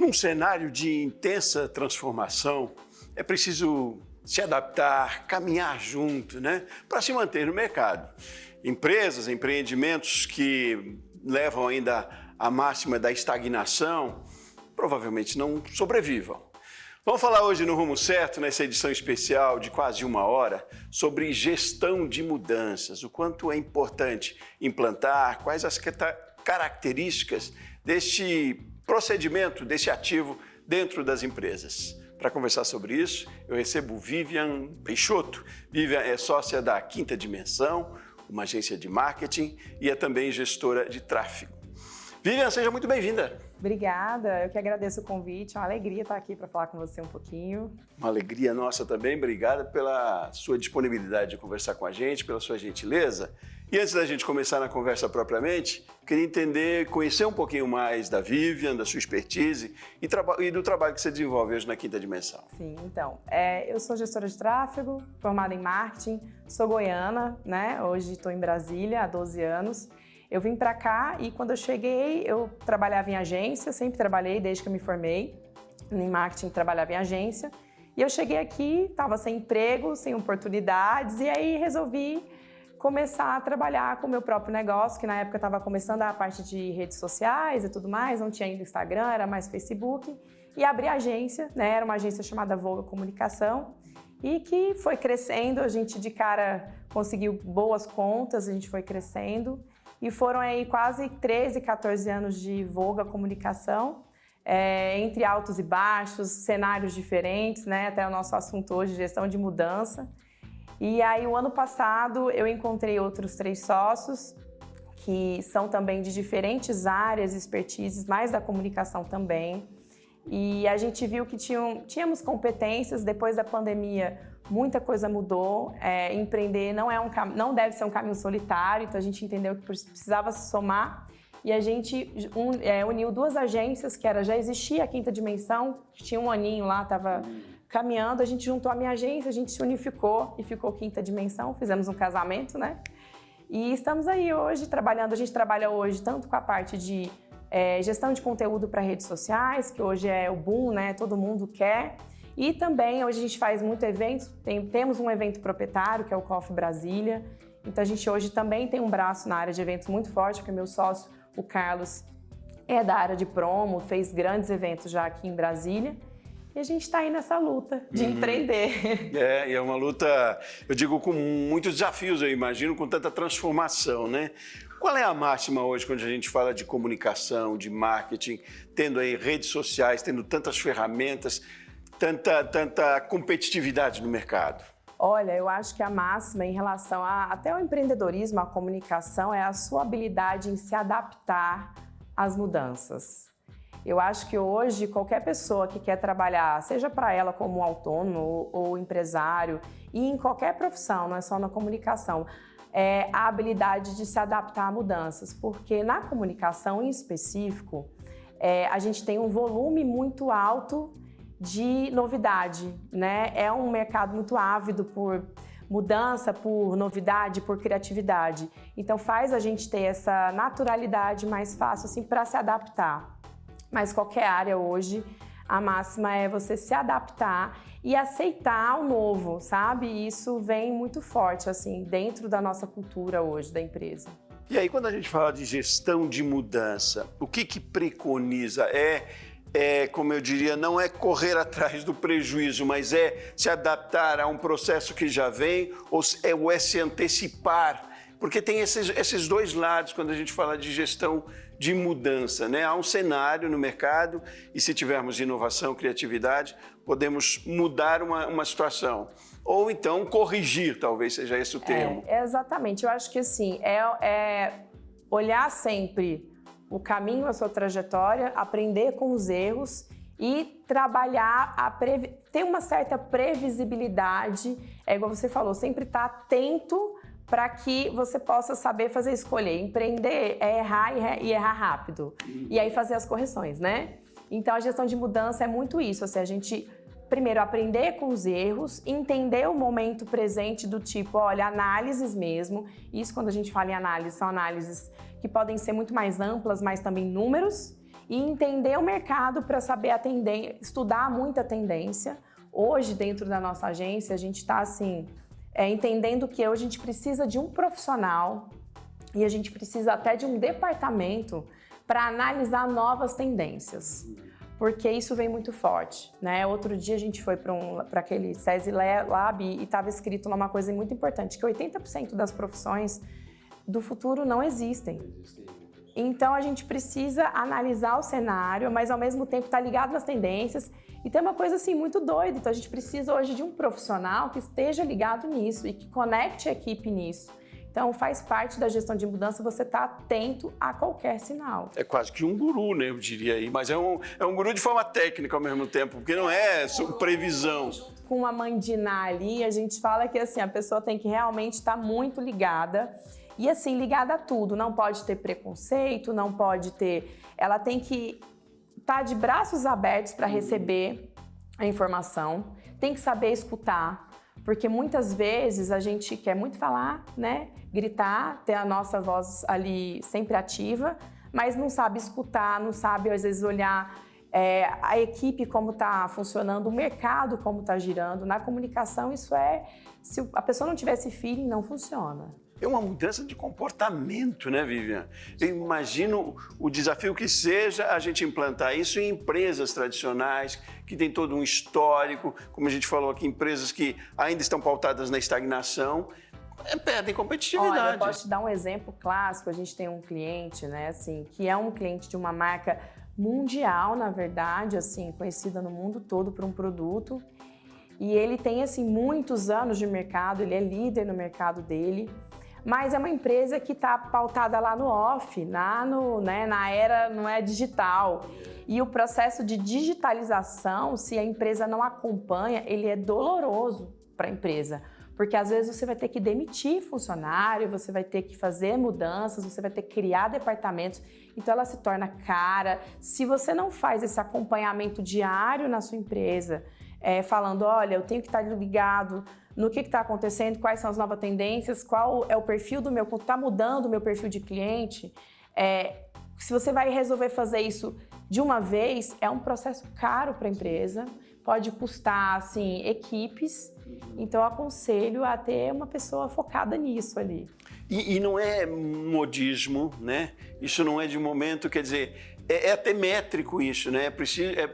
Num cenário de intensa transformação, é preciso se adaptar, caminhar junto, né, para se manter no mercado. Empresas, empreendimentos que levam ainda à máxima da estagnação, provavelmente não sobrevivam. Vamos falar hoje no Rumo Certo, nessa edição especial de quase 1 hora, sobre gestão de mudanças, o quanto é importante implantar, quais as características deste procedimento, desse ativo dentro das empresas. Para conversar sobre isso, eu recebo Vivian Peixoto. Vivian é sócia da Quinta Dimensão, uma agência de marketing, e é também gestora de tráfego. Vivian, seja muito bem-vinda. Obrigada, eu que agradeço o convite, é uma alegria estar aqui para falar com você um pouquinho. Uma alegria nossa também, obrigada pela sua disponibilidade de conversar com a gente, pela sua gentileza. E antes da gente começar na conversa propriamente, queria entender, conhecer um pouquinho mais da Vivian, da sua expertise e do trabalho que você desenvolve hoje na Quinta Dimensão. Sim, então, eu sou gestora de tráfego, formada em marketing, sou goiana, né? Hoje estou em Brasília há 12 anos. Eu vim para cá e quando eu cheguei, eu trabalhava em agência, sempre trabalhei desde que eu me formei. Em marketing, trabalhava em agência. E eu cheguei aqui, estava sem emprego, sem oportunidades, e aí resolvi começar a trabalhar com o meu próprio negócio, que na época estava começando a parte de redes sociais e tudo mais, não tinha ainda Instagram, era mais Facebook. E abri a agência, né? Era uma agência chamada Voga Comunicação, e que foi crescendo, a gente de cara conseguiu boas contas, a gente foi crescendo. E foram aí quase 13, 14 anos de Voga Comunicação, entre altos e baixos, cenários diferentes, né? Até o nosso assunto hoje, gestão de mudança. E aí, o ano passado, eu encontrei outros 3 sócios, que são também de diferentes áreas, expertises, mais da comunicação também. E a gente viu que tínhamos competências, depois da pandemia, muita coisa mudou, empreender não deve ser um caminho solitário, então a gente entendeu que precisava se somar e a gente uniu 2 agências, já existia a Quinta Dimensão, que tinha 1 aninho lá, estava caminhando, a gente juntou a minha agência, a gente se unificou e ficou Quinta Dimensão, fizemos um casamento, né? E estamos aí hoje trabalhando, a gente trabalha hoje tanto com a parte de gestão de conteúdo para redes sociais, que hoje é o boom, né? Todo mundo quer. E também, hoje a gente faz muito eventos, temos um evento proprietário, que é o Coffee Brasília. Então, a gente hoje também tem um braço na área de eventos muito forte, porque meu sócio, o Carlos, é da área de promo, fez grandes eventos já aqui em Brasília. E a gente está aí nessa luta de empreender. E é uma luta, eu digo, com muitos desafios, eu imagino, com tanta transformação, né? Qual é a máxima hoje quando a gente fala de comunicação, de marketing, tendo aí redes sociais, tendo tantas ferramentas, tanta competitividade no mercado? Olha, eu acho que a máxima em relação até ao empreendedorismo, à comunicação, é a sua habilidade em se adaptar às mudanças. Eu acho que hoje qualquer pessoa que quer trabalhar, seja para ela como autônomo ou empresário, e em qualquer profissão, não é só na comunicação, a habilidade de se adaptar a mudanças, porque na comunicação em específico, a gente tem um volume muito alto de novidade, né? É um mercado muito ávido por mudança, por novidade, por criatividade. Então faz a gente ter essa naturalidade mais fácil assim para se adaptar. Mas qualquer área hoje, a máxima é você se adaptar e aceitar o novo, sabe? E isso vem muito forte assim dentro da nossa cultura hoje da empresa. E aí, quando a gente fala de gestão de mudança, o que preconiza? Como eu diria, não é correr atrás do prejuízo, mas é se adaptar a um processo que já vem ou é se antecipar? Porque tem esses 2 lados quando a gente fala de gestão de mudança, né? Há um cenário no mercado e se tivermos inovação, criatividade, podemos mudar uma situação. Ou então corrigir, talvez seja esse o termo. Exatamente, eu acho que assim, olhar sempre o caminho, a sua trajetória, aprender com os erros e trabalhar, ter uma certa previsibilidade, igual você falou, sempre estar atento para que você possa saber fazer escolher. Empreender é errar e errar rápido. E aí fazer as correções, né? Então a gestão de mudança é muito isso, assim, a gente primeiro aprender com os erros, entender o momento presente do tipo, olha, análises mesmo. Isso quando a gente fala em análise, são análises que podem ser muito mais amplas, mas também números. e entender o mercado para saber estudar muita tendência. Hoje, dentro da nossa agência, a gente está assim, entendendo que hoje a gente precisa de um profissional e a gente precisa até de um departamento para analisar novas tendências, porque isso vem muito forte, né? Outro dia a gente foi para aquele SESI Lab e estava escrito lá uma coisa muito importante, que 80% das profissões do futuro não existem. Então a gente precisa analisar o cenário, mas ao mesmo tempo estar ligado nas tendências. E tem uma coisa assim muito doida, então a gente precisa hoje de um profissional que esteja ligado nisso e que conecte a equipe nisso. Então faz parte da gestão de mudança você estar atento a qualquer sinal. É quase que um guru, né, eu diria aí, mas é um guru de forma técnica ao mesmo tempo, porque não é previsão. Com a mãe de Ná ali, a gente fala que assim, a pessoa tem que realmente estar muito ligada. E assim, ligada a tudo, não pode ter preconceito, não pode ter... Ela tem que estar de braços abertos para receber a informação, tem que saber escutar, porque muitas vezes a gente quer muito falar, né? Gritar, ter a nossa voz ali sempre ativa, mas não sabe escutar, não sabe às vezes olhar a equipe como está funcionando, o mercado como está girando. Na comunicação isso se a pessoa não tiver esse feeling, não funciona. É uma mudança de comportamento, né, Vivian? Eu imagino o desafio que seja a gente implantar isso em empresas tradicionais, que tem todo um histórico, como a gente falou aqui, empresas que ainda estão pautadas na estagnação, perdem competitividade. Olha, eu posso te dar um exemplo clássico. A gente tem um cliente, né, assim, que é um cliente de uma marca mundial, na verdade, assim, conhecida no mundo todo por um produto. E ele tem, assim, muitos anos de mercado, ele é líder no mercado dele. Mas é uma empresa que está pautada lá no off, na era não é digital. E o processo de digitalização, se a empresa não acompanha, ele é doloroso para a empresa. Porque às vezes você vai ter que demitir funcionário, você vai ter que fazer mudanças, você vai ter que criar departamentos. Então ela se torna cara. Se você não faz esse acompanhamento diário na sua empresa, falando, olha, eu tenho que estar ligado no que está acontecendo, quais são as novas tendências, qual é o perfil do meu... Está mudando o meu perfil de cliente. Se você vai resolver fazer isso de uma vez, é um processo caro para a empresa, pode custar, assim, equipes. Então, eu aconselho a ter uma pessoa focada nisso ali. E não é modismo, né? Isso não é de momento, quer dizer, é até métrico isso, né?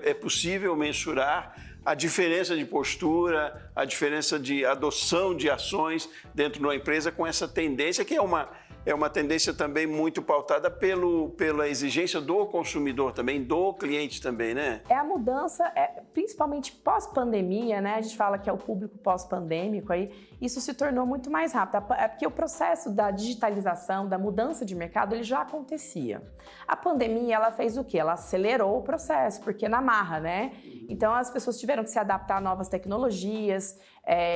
É possível mensurar a diferença de postura, a diferença de adoção de ações dentro de uma empresa com essa tendência, que é uma tendência também muito pautada pela exigência do consumidor também, do cliente também, né? É a mudança, principalmente pós-pandemia, né? A gente fala que é o público pós-pandêmico, aí isso se tornou muito mais rápido. É porque o processo da digitalização, da mudança de mercado, ele já acontecia. A pandemia, ela fez o quê? Ela acelerou o processo, porque na marra, né? Então, as pessoas tiveram que se adaptar a novas tecnologias,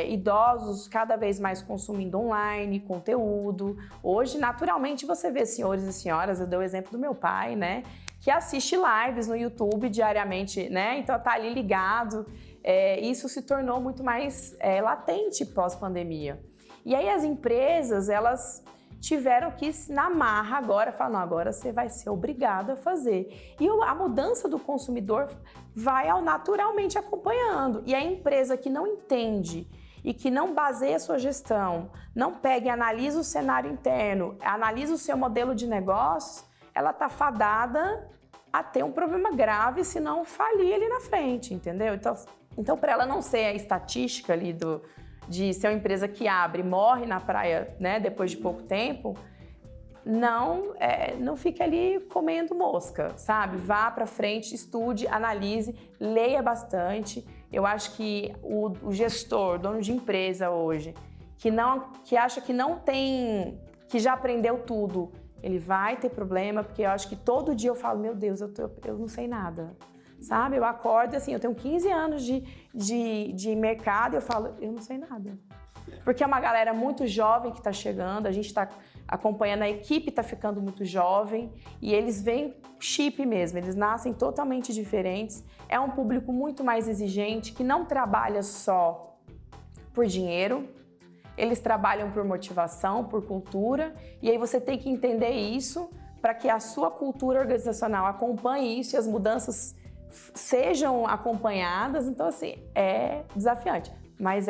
idosos cada vez mais consumindo online, conteúdo. Hoje, naturalmente, você vê senhores e senhoras, eu dei o exemplo do meu pai, né? Que assiste lives no YouTube diariamente, né? Então, tá ali ligado. Isso se tornou muito mais latente pós-pandemia. E aí, as empresas, elas tiveram que, na marra agora, falar, não, agora você vai ser obrigado a fazer. E a mudança do consumidor vai naturalmente acompanhando. E a empresa que não entende e que não baseia a sua gestão, não pega e analisa o cenário interno, analisa o seu modelo de negócios, ela está fadada a ter um problema grave, se não falir ali na frente, entendeu? Então para ela não ser a estatística ali de ser uma empresa que abre e morre na praia, né, depois de pouco tempo, não fique ali comendo mosca, sabe? Vá para frente, estude, analise, leia bastante. Eu acho que o gestor, dono de empresa hoje, que acha que não tem, que já aprendeu tudo, ele vai ter problema, porque eu acho que todo dia eu falo, meu Deus, eu não sei nada. Sabe? Eu acordo assim, eu tenho 15 anos de mercado e eu falo, eu não sei nada. Porque é uma galera muito jovem que está chegando, a gente está acompanhando, a equipe está ficando muito jovem e eles vêm chip mesmo, eles nascem totalmente diferentes. É um público muito mais exigente, que não trabalha só por dinheiro, eles trabalham por motivação, por cultura, e aí você tem que entender isso para que a sua cultura organizacional acompanhe isso e as mudanças sejam acompanhadas. Então, assim, é desafiante, mas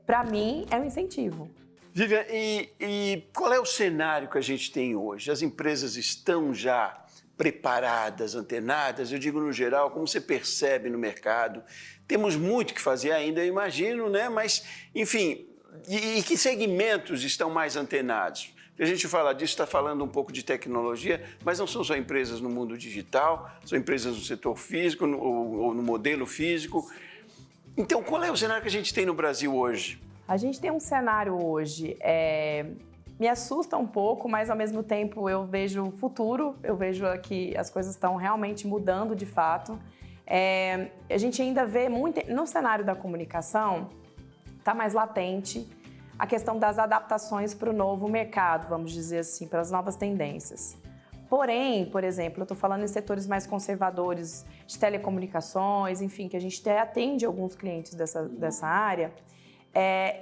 para mim, é um incentivo. Vivian, e qual é o cenário que a gente tem hoje? As empresas estão já preparadas, antenadas? Eu digo no geral, como você percebe no mercado? Temos muito que fazer ainda, eu imagino, né? Mas, enfim, e que segmentos estão mais antenados? A gente fala disso, está falando um pouco de tecnologia, mas não são só empresas no mundo digital, são empresas no setor físico ou no modelo físico. Então, qual é o cenário que a gente tem no Brasil hoje? A gente tem um cenário hoje, me assusta um pouco, mas ao mesmo tempo eu vejo o futuro, eu vejo que as coisas estão realmente mudando de fato. A gente ainda vê muito, no cenário da comunicação, está mais latente a questão das adaptações para o novo mercado, vamos dizer assim, para as novas tendências. Porém, por exemplo, eu estou falando em setores mais conservadores de telecomunicações, enfim, que a gente até atende alguns clientes dessa área,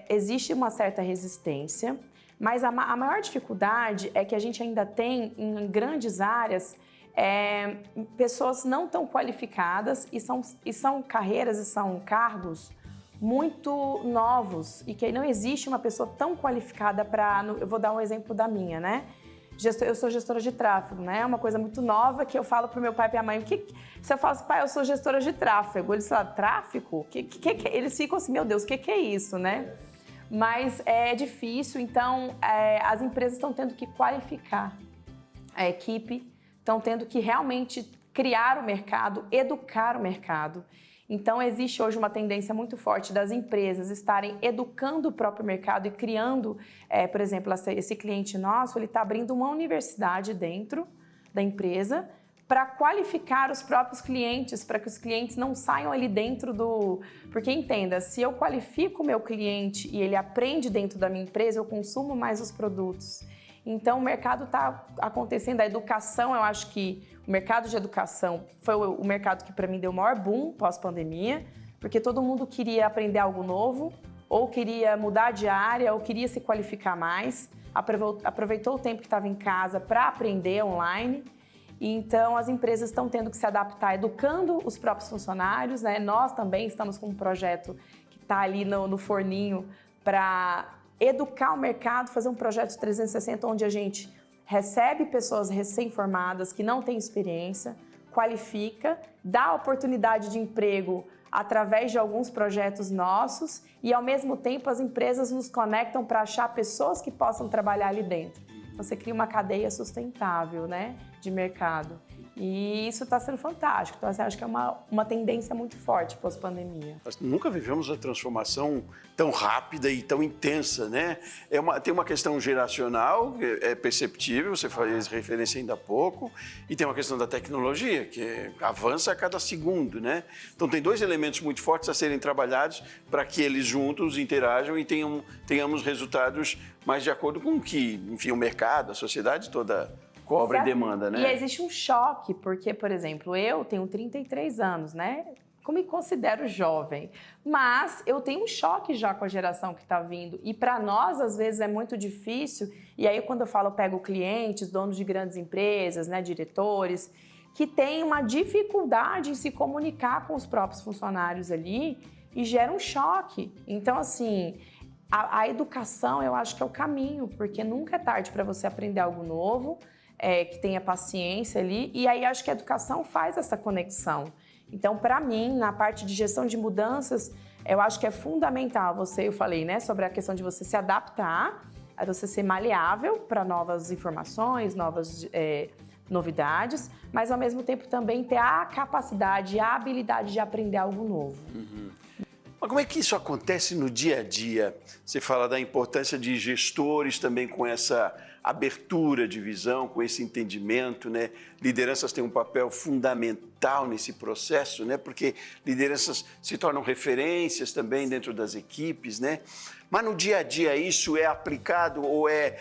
existe uma certa resistência, mas a maior dificuldade é que a gente ainda tem em grandes áreas pessoas não tão qualificadas e são carreiras e são cargos muito novos e que não existe uma pessoa tão qualificada para... Eu vou dar um exemplo da minha, né? Eu sou gestora de tráfego, né? É uma coisa muito nova que eu falo para o meu pai e para minha mãe. Se eu falo assim, pai, eu sou gestora de tráfego, eles falam, tráfego? Eles ficam assim, meu Deus, o que é isso, né? Mas é difícil, então as empresas estão tendo que qualificar a equipe, estão tendo que realmente criar o mercado, educar o mercado. Então, existe hoje uma tendência muito forte das empresas estarem educando o próprio mercado e criando, por exemplo, esse cliente nosso, ele está abrindo uma universidade dentro da empresa para qualificar os próprios clientes, para que os clientes não saiam ali dentro do... Porque entenda, se eu qualifico o meu cliente e ele aprende dentro da minha empresa, eu consumo mais os produtos. Então, o mercado está acontecendo, a educação, eu acho que o mercado de educação foi o mercado que para mim deu o maior boom pós-pandemia, porque todo mundo queria aprender algo novo, ou queria mudar de área, ou queria se qualificar mais, aproveitou o tempo que estava em casa para aprender online. Então, as empresas estão tendo que se adaptar, educando os próprios funcionários, né? Nós também estamos com um projeto que está ali no forninho para educar o mercado, fazer um projeto 360 onde a gente recebe pessoas recém-formadas que não têm experiência, qualifica, dá oportunidade de emprego através de alguns projetos nossos e, ao mesmo tempo, as empresas nos conectam para achar pessoas que possam trabalhar ali dentro. Você cria uma cadeia sustentável, né, de mercado. E isso está sendo fantástico. Então, assim, acho que é uma tendência muito forte pós-pandemia. Nós nunca vivemos uma transformação tão rápida e tão intensa, né? Tem uma questão geracional, é perceptível, você fez referência ainda há pouco, e tem uma questão da tecnologia, que avança a cada segundo, né? Então, tem dois elementos muito fortes a serem trabalhados para que eles juntos interajam e tenhamos resultados mais de acordo com o que, enfim, o mercado, a sociedade toda cobra e demanda, né? E existe um choque, porque, por exemplo, eu tenho 33 anos, né? Eu me considero jovem, mas eu tenho um choque já com a geração que está vindo. E para nós, às vezes, é muito difícil. E aí, quando eu falo, eu pego clientes, donos de grandes empresas, né, diretores, que têm uma dificuldade em se comunicar com os próprios funcionários ali e gera um choque. Então, assim, a educação, eu acho que é o caminho, porque nunca é tarde para você aprender algo novo, que tenha paciência ali, e aí acho que a educação faz essa conexão. Então, para mim, na parte de gestão de mudanças, eu acho que é fundamental eu falei, né, sobre a questão de você se adaptar, a você ser maleável para novas informações, novas novidades, mas ao mesmo tempo também ter a capacidade e a habilidade de aprender algo novo. Uhum. Mas como é que isso acontece no dia a dia? Você fala da importância de gestores também com essa abertura de visão, com esse entendimento, né? Lideranças têm um papel fundamental nesse processo, né? Porque lideranças se tornam referências também dentro das equipes, né? Mas no dia a dia isso é aplicado ou é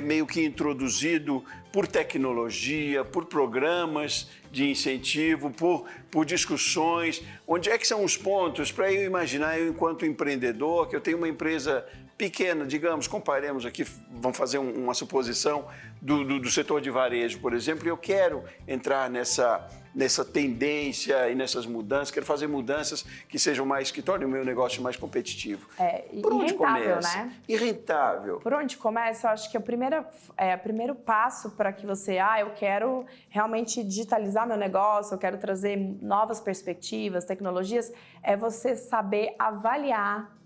meio que introduzido por tecnologia, por programas de incentivo, por discussões? Onde é que são os pontos para eu imaginar, eu enquanto empreendedor, que eu tenho uma empresa pequena, digamos, comparemos aqui, vamos fazer uma suposição disposição do setor de varejo, por exemplo, e eu quero entrar nessa tendência e nessas mudanças, quero fazer mudanças que tornem o meu negócio mais competitivo. Por onde começa? Né? E rentável. Por onde começa, eu acho que o primeiro passo para que você, eu quero realmente digitalizar meu negócio, eu quero trazer novas perspectivas, tecnologias, é você saber avaliar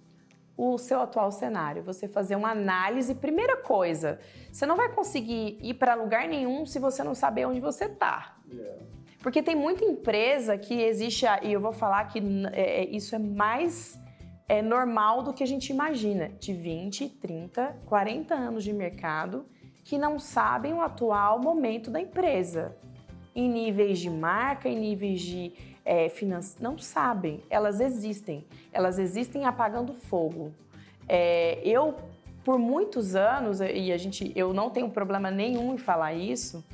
o seu atual cenário, você fazer uma análise. Primeira coisa, você não vai conseguir ir para lugar nenhum se você não saber onde você está. Porque tem muita empresa que existe, e eu vou falar que isso é mais normal do que a gente imagina, de 20, 30, 40 anos de mercado, que não sabem o atual momento da empresa. Em níveis de marca, em níveis de não sabem, elas existem apagando fogo. Eu, por muitos anos, eu não tenho problema nenhum em falar isso,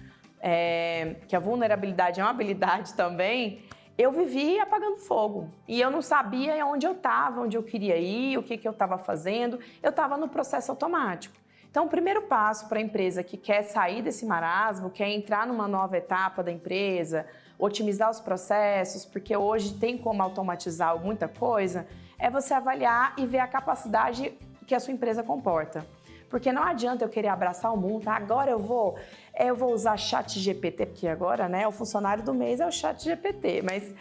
que a vulnerabilidade é uma habilidade também, eu vivi apagando fogo. E eu não sabia onde eu estava, onde eu queria ir, o que eu estava fazendo, eu estava no processo automático. Então, o primeiro passo para a empresa que quer sair desse marasmo, quer entrar numa nova etapa da empresa, otimizar os processos, porque hoje tem como automatizar muita coisa, é você avaliar e ver a capacidade que a sua empresa comporta. Porque não adianta eu querer abraçar o mundo, agora eu vou usar ChatGPT, porque agora, né, o funcionário do mês é o ChatGPT, mas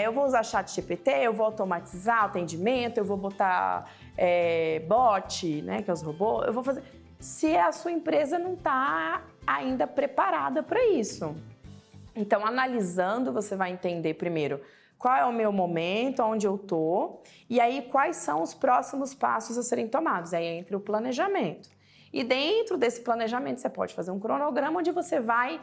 eu vou usar ChatGPT, eu vou automatizar o atendimento, eu vou botar bot, né, que é os robôs, eu vou fazer... Se a sua empresa não está ainda preparada para isso. Então, analisando, você vai entender primeiro qual é o meu momento, onde eu estou, e aí quais são os próximos passos a serem tomados. Aí entra o planejamento. E dentro desse planejamento, você pode fazer um cronograma onde você vai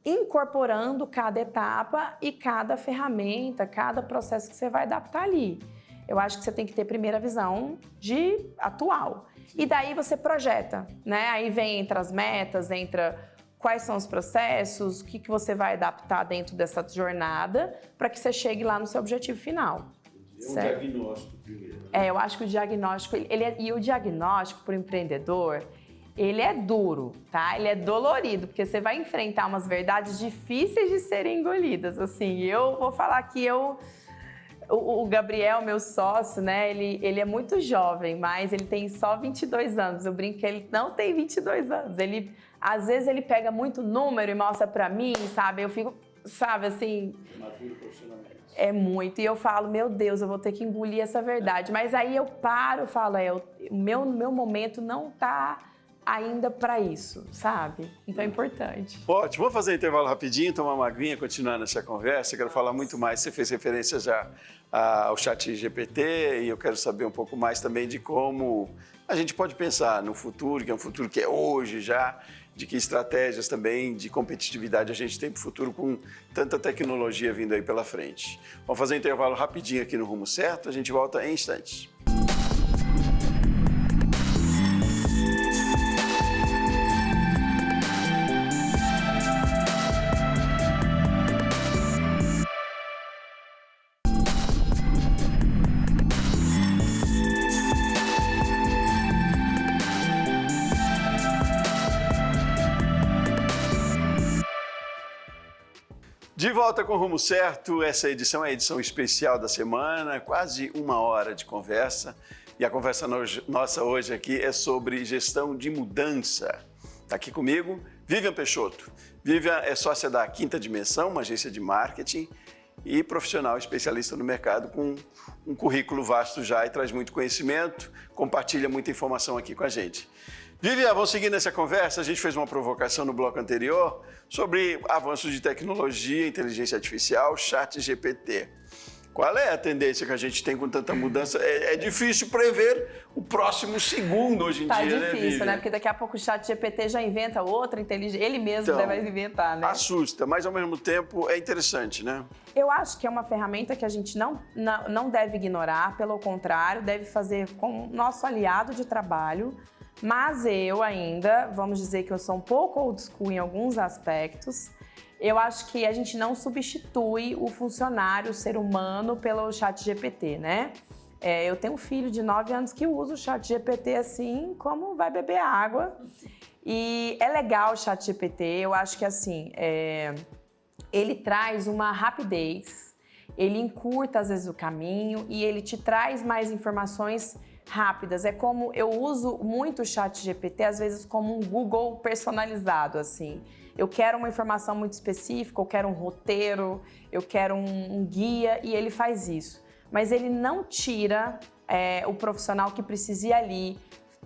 incorporando cada etapa e cada ferramenta, cada processo que você vai adaptar ali. Eu acho que você tem que ter primeiro a visão de atual. E daí você projeta, né? Aí entre as metas, quais são os processos, o que você vai adaptar dentro dessa jornada para que você chegue lá no seu objetivo final. É um diagnóstico primeiro. Eu acho que o diagnóstico, e o diagnóstico para o empreendedor, ele é duro, tá? Ele é dolorido, porque você vai enfrentar umas verdades difíceis de serem engolidas. Assim, eu vou falar que o Gabriel, meu sócio, né, ele é muito jovem, mas ele tem só 22 anos. Eu brinco que ele não tem 22 anos. Às vezes ele pega muito número e mostra pra mim, sabe? Eu fico, sabe, assim... Maduro profissionalmente. É muito. E eu falo, meu Deus, eu vou ter que engolir essa verdade. Mas aí eu paro e falo, o meu momento não tá ainda para isso, sabe? Então é importante. Ótimo. Vamos fazer um intervalo rapidinho, tomar uma aguinha, continuar nessa conversa. Eu quero falar muito mais. Você fez referência já ao ChatGPT e eu quero saber um pouco mais também de como a gente pode pensar no futuro, que é um futuro que é hoje já, de que estratégias também de competitividade a gente tem para o futuro com tanta tecnologia vindo aí pela frente. Vamos fazer um intervalo rapidinho aqui no Rumo Certo, a gente volta em instantes. De volta com o Rumo Certo, essa edição é a edição especial da semana, quase uma hora de conversa. E a conversa nossa hoje aqui é sobre gestão de mudança. Está aqui comigo Vivian Peixoto. Vivian é sócia da Quinta Dimensão, uma agência de marketing e profissional especialista no mercado com um currículo vasto já e traz muito conhecimento, compartilha muita informação aqui com a gente. Vivian, vamos seguir nessa conversa. A gente fez uma provocação no bloco anterior sobre avanços de tecnologia, inteligência artificial, ChatGPT. Qual é a tendência que a gente tem com tanta mudança? É difícil prever o próximo segundo hoje em dia, né, Vivian? difícil, né? Porque daqui a pouco o ChatGPT já inventa outra inteligência. Ele mesmo vai inventar, né? Assusta, mas ao mesmo tempo é interessante, né? Eu acho que é uma ferramenta que a gente não deve ignorar, pelo contrário, deve fazer como nosso aliado de trabalho. Mas eu ainda, vamos dizer que eu sou um pouco old school em alguns aspectos. Eu acho que a gente não substitui o funcionário, o ser humano, pelo ChatGPT, né? Eu tenho um filho de 9 anos que usa o ChatGPT assim como vai beber água. E é legal o ChatGPT, eu acho que assim, ele traz uma rapidez, ele encurta às vezes o caminho e ele te traz mais informações rápidas. É como eu uso muito o ChatGPT às vezes como um Google personalizado, assim. Eu quero uma informação muito específica, eu quero um roteiro, eu quero um guia e ele faz isso. Mas ele não tira o profissional que precisa ir ali,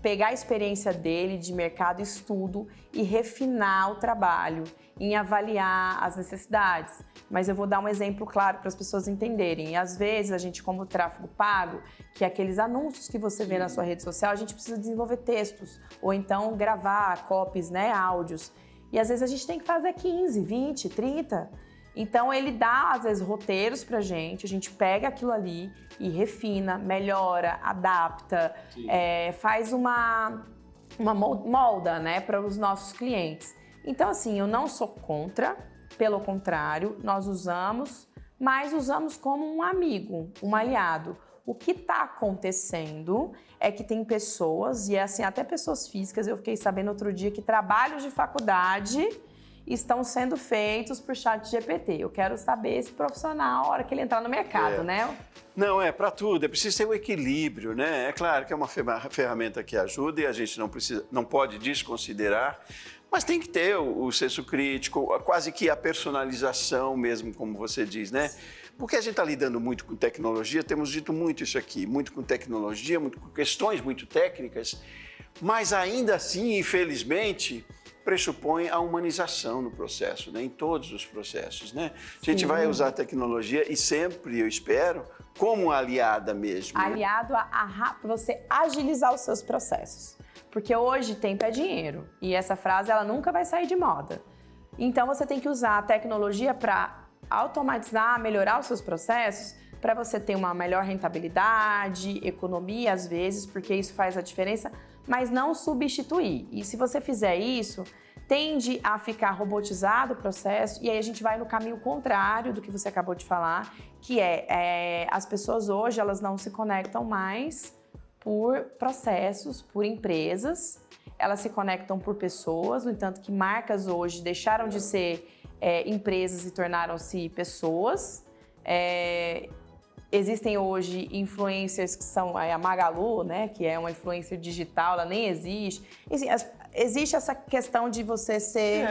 pegar a experiência dele de mercado, estudo e refinar o trabalho, em avaliar as necessidades. Mas eu vou dar um exemplo claro para as pessoas entenderem. E às vezes a gente, como tráfego pago, que é aqueles anúncios que você vê na sua rede social, a gente precisa desenvolver textos ou então gravar copies, né, áudios. E às vezes a gente tem que fazer 15, 20, 30. Então ele dá, às vezes, roteiros pra gente, a gente pega aquilo ali e refina, melhora, adapta, faz uma molda, né, para os nossos clientes. Então, assim, eu não sou contra, pelo contrário, nós usamos, mas usamos como um amigo, um aliado. O que está acontecendo é que tem pessoas, e assim, até pessoas físicas, eu fiquei sabendo outro dia que trabalhos de faculdade estão sendo feitos por ChatGPT. Eu quero saber esse profissional a hora que ele entrar no mercado, né? Não, para tudo, é preciso ter um equilíbrio, né? É claro que é uma ferramenta que ajuda e a gente não pode desconsiderar, mas tem que ter o senso crítico, quase que a personalização mesmo, como você diz, né? Porque a gente está lidando muito com tecnologia, temos dito muito isso aqui, muito com tecnologia, muito com questões muito técnicas, mas ainda assim, infelizmente, pressupõe a humanização no processo, né? Em todos os processos, né? A gente vai usar a tecnologia e sempre, eu espero, como aliada mesmo. Aliado para você agilizar os seus processos. Porque hoje tempo é dinheiro e essa frase ela nunca vai sair de moda. Então você tem que usar a tecnologia para automatizar, melhorar os seus processos, para você ter uma melhor rentabilidade, economia às vezes, porque isso faz a diferença, mas não substituir. E se você fizer isso, tende a ficar robotizado o processo e aí a gente vai no caminho contrário do que você acabou de falar, que as pessoas hoje elas não se conectam mais por processos, por empresas, elas se conectam por pessoas, no entanto que marcas hoje deixaram de ser empresas e tornaram-se pessoas. Existem hoje influencers que são a Magalu, né, que é uma influencer digital, ela nem existe. Existe essa questão de você ser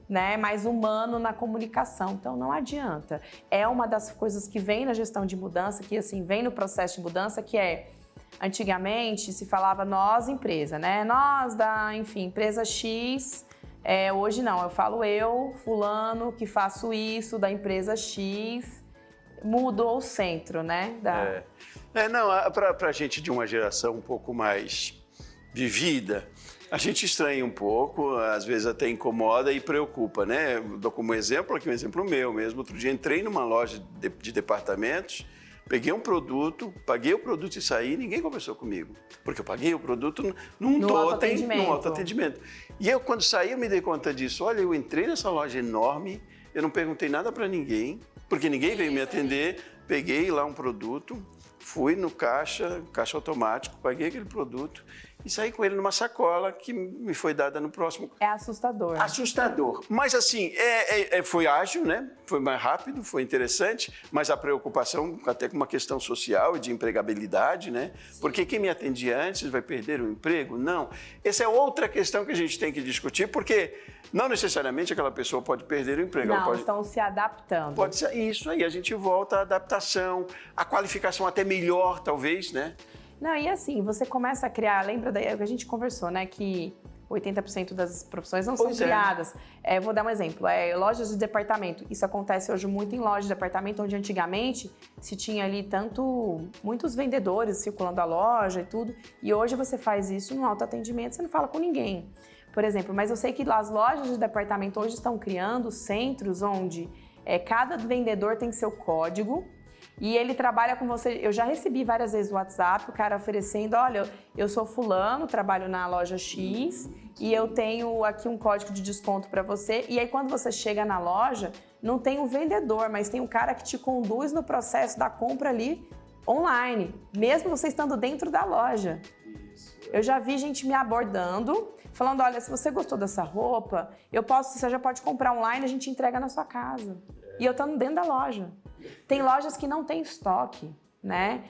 né, mais humano na comunicação, então não adianta. É uma das coisas que vem na gestão de mudança, que assim, vem no processo de mudança, que antigamente se falava nós, empresa, né? Nós empresa X. Hoje não, eu falo eu, fulano, que faço isso da empresa X. Mudou o centro, né? Para a gente de uma geração um pouco mais vivida, a gente estranha um pouco, às vezes até incomoda e preocupa, né? Eu dou como exemplo aqui, um exemplo meu mesmo. Outro dia entrei numa loja de departamentos, peguei um produto, paguei o produto e saí, ninguém conversou comigo. Porque eu paguei o produto no autoatendimento. E eu, quando saí, eu me dei conta disso. Olha, eu entrei nessa loja enorme, eu não perguntei nada para ninguém, porque ninguém veio me atender, peguei lá um produto, fui no caixa automático, paguei aquele produto e saí com ele numa sacola que me foi dada no próximo. É assustador. Assustador. Mas assim, foi ágil, né? Foi mais rápido, foi interessante, mas a preocupação até com uma questão social e de empregabilidade, né? Porque quem me atendia antes vai perder o emprego? Não. Essa é outra questão que a gente tem que discutir, porque não necessariamente aquela pessoa pode perder o emprego. Não, estão se adaptando. Pode ser isso aí, a gente volta à adaptação, a qualificação até melhor, talvez, né? Não, e assim, você começa a criar, lembra que a gente conversou, né, que 80% das profissões não são criadas. Vou dar um exemplo, lojas de departamento. Isso acontece hoje muito em lojas de departamento, onde antigamente se tinha ali muitos vendedores circulando a loja e tudo, e hoje você faz isso no autoatendimento, você não fala com ninguém. Por exemplo, mas eu sei que as lojas de departamento hoje estão criando centros onde cada vendedor tem seu código, e ele trabalha com você. Eu já recebi várias vezes o WhatsApp, o cara oferecendo, olha, eu sou fulano, trabalho na loja X e eu tenho aqui um código de desconto para você. E aí quando você chega na loja, não tem um vendedor, mas tem um cara que te conduz no processo da compra ali online, mesmo você estando dentro da loja. Eu já vi gente me abordando, falando, olha, se você gostou dessa roupa, você já pode comprar online, a gente entrega na sua casa. E eu estando dentro da loja. Tem lojas que não tem estoque, né?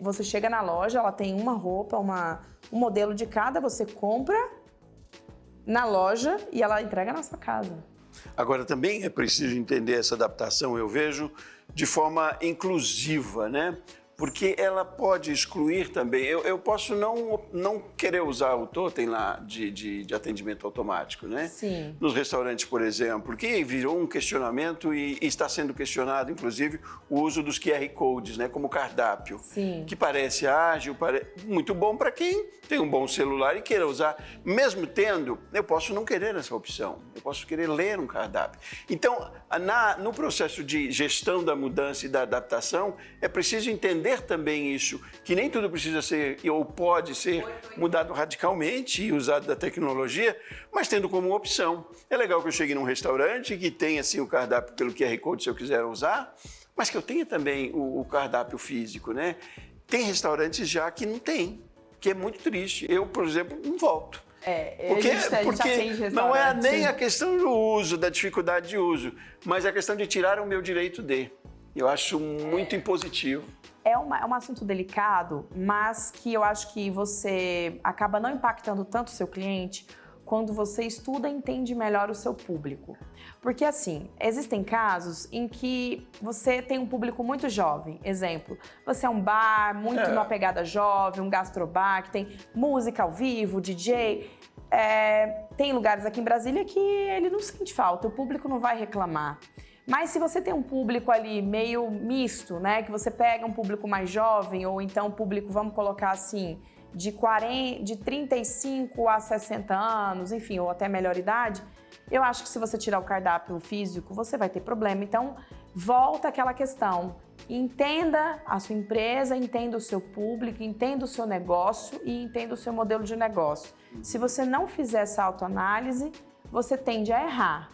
Você chega na loja, ela tem uma roupa, um modelo de cada, você compra na loja e ela entrega na sua casa. Agora, também é preciso entender essa adaptação, eu vejo, de forma inclusiva, né? Porque ela pode excluir também. Eu posso não querer usar o totem lá de atendimento automático, né? Sim. Nos restaurantes, por exemplo, que virou um questionamento e está sendo questionado, inclusive, o uso dos QR Codes, né? Como cardápio. Sim. Que parece ágil, muito bom para quem tem um bom celular e queira usar. Mesmo tendo, eu posso não querer essa opção. Eu posso querer ler um cardápio. Então, no processo de gestão da mudança e da adaptação, é preciso entender também isso, que nem tudo precisa ser ou pode ser mudado radicalmente e usado da tecnologia, mas tendo como opção. É legal que eu chegue num restaurante que tenha assim o cardápio pelo QR Code se eu quiser usar, mas que eu tenha também o cardápio físico, né? Tem restaurantes já que não tem, que é muito triste. Eu, por exemplo, não volto. Porque não é nem a questão do uso, da dificuldade de uso, mas a questão de tirar o meu direito de. Eu acho muito impositivo. É um assunto delicado, mas que eu acho que você acaba não impactando tanto o seu cliente quando você estuda e entende melhor o seu público. Porque assim, existem casos em que você tem um público muito jovem. Exemplo, você é um bar muito numa pegada jovem, um gastrobar, que tem música ao vivo, DJ. Tem lugares aqui em Brasília que ele não sente falta, o público não vai reclamar. Mas se você tem um público ali meio misto, né, que você pega um público mais jovem ou então um público, vamos colocar assim, de 35 a 60 anos, enfim, ou até melhor idade, eu acho que se você tirar o cardápio físico, você vai ter problema. Então, volta àquela questão. Entenda a sua empresa, entenda o seu público, entenda o seu negócio e entenda o seu modelo de negócio. Se você não fizer essa autoanálise, você tende a errar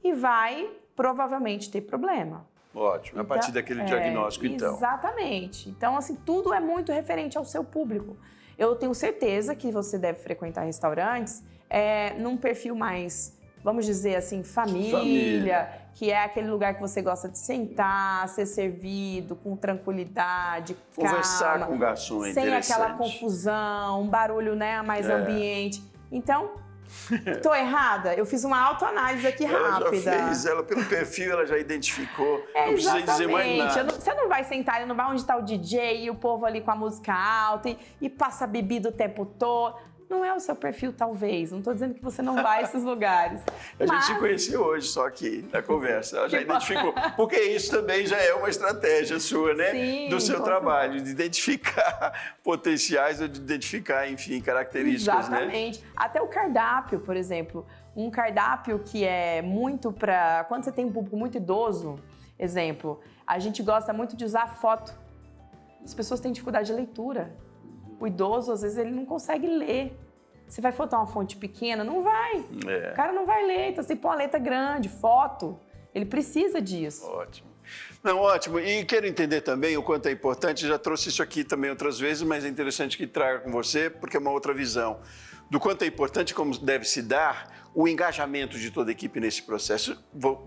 e vai provavelmente ter problema. Ótimo, a partir daquele diagnóstico, então. Exatamente. Então, assim, tudo é muito referente ao seu público. Eu tenho certeza que você deve frequentar restaurantes num perfil mais, vamos dizer assim, família, que é aquele lugar que você gosta de sentar, ser servido com tranquilidade, conversar calma, com o garçom, sem aquela confusão, um barulho, né, mais ambiente. Então, tô errada? Eu fiz uma autoanálise aqui rápida. Ela já fez, pelo perfil, ela já identificou. Não precisa dizer mais nada. Você não vai sentar no bar onde está o DJ e o povo ali com a música alta e passa bebida o tempo todo. Não é o seu perfil, talvez. Não estou dizendo que você não vai a esses lugares. A gente se conheceu hoje, só aqui, na conversa. Ela já identificou. Porque isso também já é uma estratégia sua, né? Sim, do seu trabalho, de identificar potenciais ou de identificar, enfim, características, exatamente. Né? Até o cardápio, por exemplo. Um cardápio que é muito para... Quando você tem um público muito idoso, exemplo, a gente gosta muito de usar foto. As pessoas têm dificuldade de leitura. O idoso, às vezes, ele não consegue ler. Você vai botar uma fonte pequena? Não vai. O cara não vai ler. Então, você tem que pôr uma letra grande, foto. Ele precisa disso. Ótimo. Não, ótimo. E quero entender também o quanto é importante, já trouxe isso aqui também outras vezes, mas é interessante que traga com você, porque é uma outra visão. Do quanto é importante, como deve se dar, o engajamento de toda a equipe nesse processo.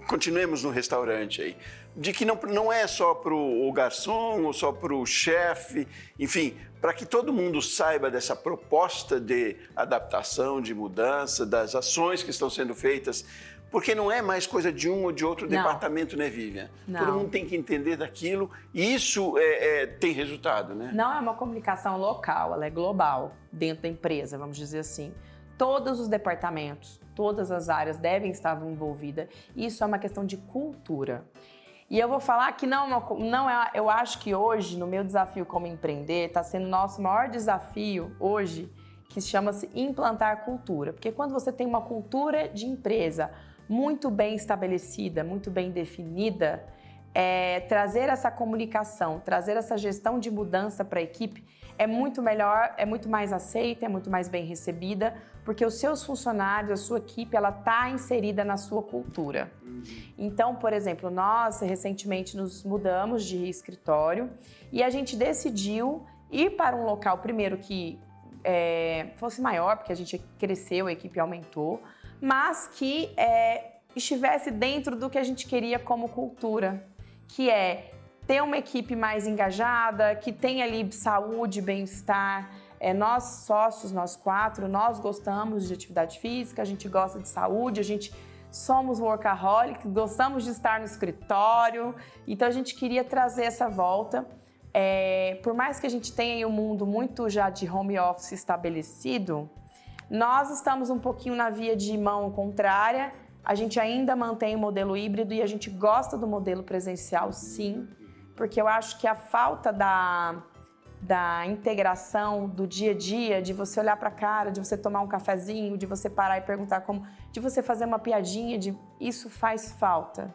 Continuemos no restaurante aí. De que não é só para o garçom ou só para o chefe, enfim, para que todo mundo saiba dessa proposta de adaptação, de mudança, das ações que estão sendo feitas, porque não é mais coisa de um ou de outro departamento, né, Vivian? Não. Todo mundo tem que entender daquilo e isso tem resultado, né? Não é uma comunicação local, ela é global, dentro da empresa, vamos dizer assim. Todos os departamentos, todas as áreas devem estar envolvidas. Isso é uma questão de cultura. E eu vou falar que eu acho que hoje, no meu desafio como empreender, está sendo o nosso maior desafio hoje, que chama-se implantar cultura. Porque quando você tem uma cultura de empresa muito bem estabelecida, muito bem definida, trazer essa comunicação, trazer essa gestão de mudança para a equipe é muito melhor, é muito mais aceita, é muito mais bem recebida, porque os seus funcionários, a sua equipe, ela está inserida na sua cultura. Então, por exemplo, nós recentemente nos mudamos de escritório e a gente decidiu ir para um local, primeiro, que fosse maior, porque a gente cresceu, a equipe aumentou, mas que estivesse dentro do que a gente queria como cultura, que é ter uma equipe mais engajada, que tenha ali saúde, bem-estar. Nós sócios, nós 4, nós gostamos de atividade física, a gente gosta de saúde, a gente somos workaholic, gostamos de estar no escritório, então a gente queria trazer essa volta. Por mais que a gente tenha aí um mundo muito já de home office estabelecido, nós estamos um pouquinho na via de mão contrária, a gente ainda mantém o modelo híbrido e a gente gosta do modelo presencial, sim, porque eu acho que a falta da integração do dia a dia, de você olhar para a cara, de você tomar um cafezinho, de você parar e perguntar como, de você fazer uma piadinha, isso faz falta.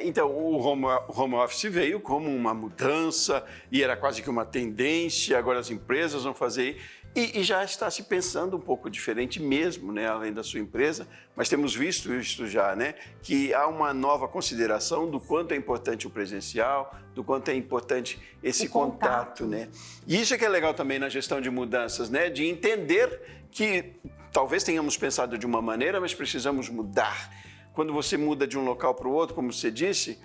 Então, o home office veio como uma mudança e era quase que uma tendência, agora as empresas vão fazer e já está se pensando um pouco diferente mesmo, né, além da sua empresa, mas temos visto isso já, né, que há uma nova consideração do quanto é importante o presencial, do quanto é importante esse contato, né? E isso é que é legal também na gestão de mudanças, né, de entender que talvez tenhamos pensado de uma maneira, mas precisamos mudar. Quando você muda de um local para o outro, como você disse,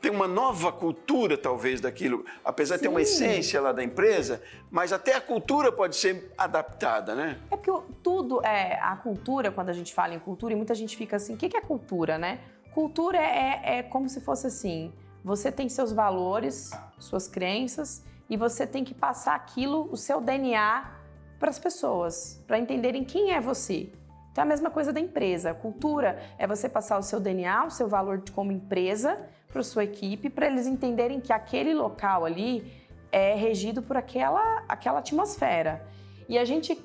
tem uma nova cultura, talvez, daquilo. Apesar de ter uma essência lá da empresa, mas até a cultura pode ser adaptada, né? Porque tudo a cultura, quando a gente fala em cultura, e muita gente fica assim, o que é cultura, né? Cultura é como se fosse assim, você tem seus valores, suas crenças, e você tem que passar aquilo, o seu DNA, para as pessoas, para entenderem quem é você. Então é a mesma coisa da empresa. A cultura é você passar o seu DNA, o seu valor como empresa para a sua equipe, para eles entenderem que aquele local ali é regido por aquela atmosfera. E a gente,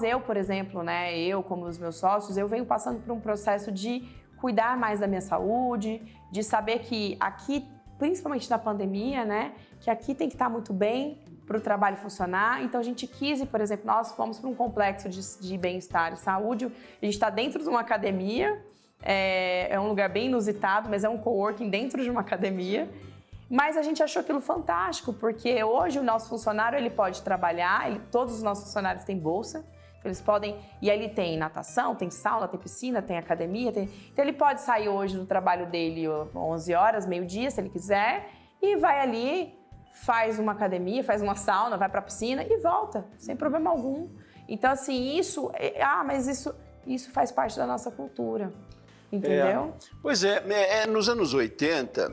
eu, por exemplo, né, eu como os meus sócios, eu venho passando por um processo de cuidar mais da minha saúde, de saber que aqui, principalmente na pandemia, né, que aqui tem que estar muito bem para o trabalho funcionar. Então a gente quis, por exemplo, nós fomos para um complexo de bem-estar e saúde, a gente está dentro de uma academia, é um lugar bem inusitado, mas é um coworking dentro de uma academia, mas a gente achou aquilo fantástico, porque hoje o nosso funcionário ele pode trabalhar, todos os nossos funcionários têm bolsa, eles podem, e aí ele tem natação, tem sauna, tem piscina, tem academia, então ele pode sair hoje do trabalho dele 11 horas, meio-dia, se ele quiser, e vai ali, faz uma academia, faz uma sauna, vai para a piscina e volta, sem problema algum. Então, assim, mas isso faz parte da nossa cultura, entendeu? Pois nos anos 80,